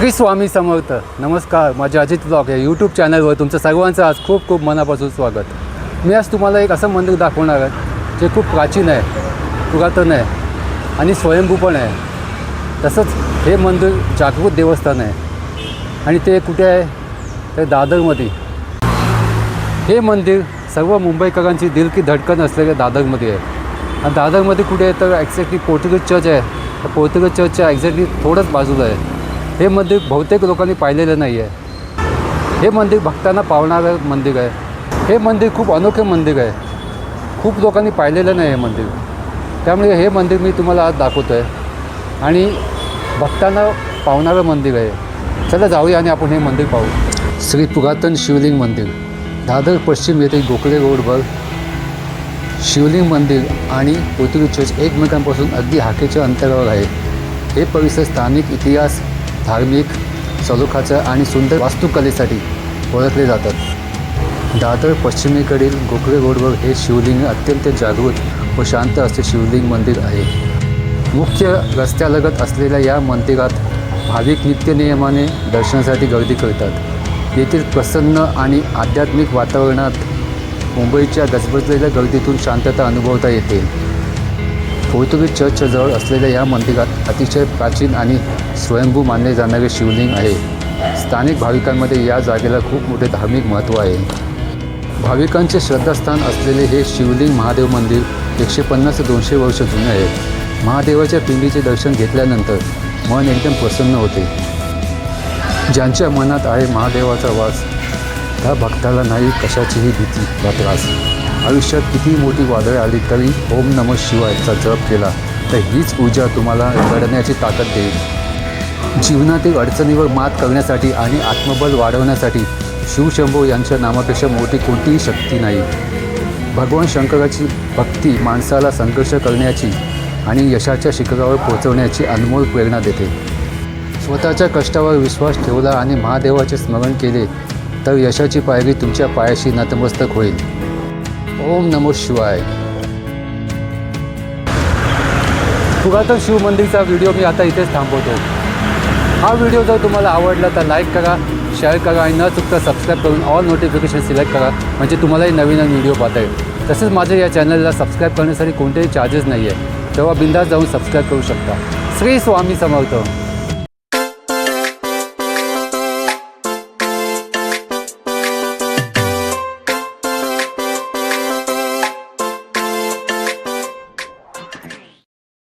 श्री स्वामी समर्थ. नमस्कार. माझ्या अजित ब्लॉग या यूट्यूब चॅनलवर तुमचं सर्वांचं आज खूप खूप मनापासून स्वागत. मी आज तुम्हाला एक असं मंदिर दाखवणार आहे जे खूप प्राचीन आहे, पुरातन आहे आणि स्वयंभू पण आहे. तसंच हे मंदिर जागृत देवस्थान आहे आणि ते कुठे आहे तर दादरमध्ये. हे मंदिर सर्व मुंबईकरांची दिल की धडकन असलेल्या दादरमध्ये आहे. आणि दादरमध्ये कुठे आहे तर एक्झॅक्टली पोर्तुगीज चर्च आहे. तर पोर्तुगीज चर्चच्या एक्झॅक्टली थोडंच बाजूला आहे. हे मंदिर बहुतेक लोकांनी पाहिलेलं नाही आहे. हे मंदिर भक्तांना पावणारं मंदिर आहे. हे मंदिर खूप अनोखे मंदिर आहे. खूप लोकांनी पाहिलेलं नाही हे मंदिर. त्यामुळे हे मंदिर मी तुम्हाला आज दाखवतो आहे आणि भक्तांना पावणारं मंदिर आहे. चला जाऊया आणि आपण हे मंदिर पाहू. श्री पुरातन शिवलिंग मंदिर, दादर पश्चिम येथील गोखले रोडवर शिवलिंग मंदिर आणि पोर्तुगीज चर्च एकमेकांपासून अगदी हाकेच्या अंतरावर आहे. हे परिसर स्थानिक इतिहास, धार्मिक सलोख्याचा आणि सुंदर वास्तुकलेसाठी ओळखले जातात. दादर पश्चिमेकडील गोखले रोडवर हे शिवलिंग अत्यंत जागृत व शांत असे शिवलिंग मंदिर आहे. मुख्य रस्त्यालगत असलेल्या या मंदिरात भाविक नित्यनियमाने दर्शनासाठी गर्दी करतात. येथील प्रसन्न आणि आध्यात्मिक वातावरणात मुंबईच्या गजबजलेल्या गर्दीतून शांतता अनुभवता येते. पोर्तुगीज चर्चच्या जवळ असलेल्या या मंदिरात अतिशय प्राचीन आणि स्वयंभू मानले जाणारे शिवलिंग आहे. स्थानिक भाविकांमध्ये या जागेला खूप मोठे धार्मिक महत्त्व आहे. भाविकांचे श्रद्धास्थान असलेले हे शिवलिंग महादेव मंदिर 150 ते 200 वर्ष जुने आहे. महादेवाच्या पिंडीचे दर्शन घेतल्यानंतर मन एकदम प्रसन्न होते. ज्यांच्या मनात आहे महादेवाचा वास त्या भक्ताला नाही कशाचीही भीती वा त्रास. आयुष्यात किती मोठी वादळे आली तरी ओम नमः शिवायचा जप केला तर हीच ऊर्जा तुम्हाला लढण्याची ताकद देईल. जीवनातील अडचणीवर मात करण्यासाठी आणि आत्मबल वाढवण्यासाठी शिवशंभो यांच्या नामापेक्षा मोठी कोणतीही शक्ती नाही. भगवान शंकराची भक्ती माणसाला संघर्ष करण्याची आणि यशाच्या शिखरावर पोहोचवण्याची अनमोल प्रेरणा देते. स्वतःच्या कष्टावर विश्वास ठेवला आणि महादेवाचे स्मरण केले तर यशाची पायरी तुमच्या पायाशी नतमस्तक होईल. ओम नमः शिवाय. पुरातन शिव मंदिरचा व्हिडिओ मी आता इथेच थांबवतो. हा व्हिडिओ जर तुम्हाला आवडला तर लाईक करा, शेअर करा आणि न चुकता सबस्क्राईब करून ऑल नोटिफिकेशन सिलेक्ट करा म्हणजे तुम्हालाही नवीन व्हिडिओ पाहता येईल. तसेच माझ्या या चॅनलला सबस्क्राईब करण्यासाठी कोणतेही चार्जेस नाही आहे. तेव्हा बिंदास जाऊन सबस्क्राईब करू शकता. श्री स्वामी समर्थ.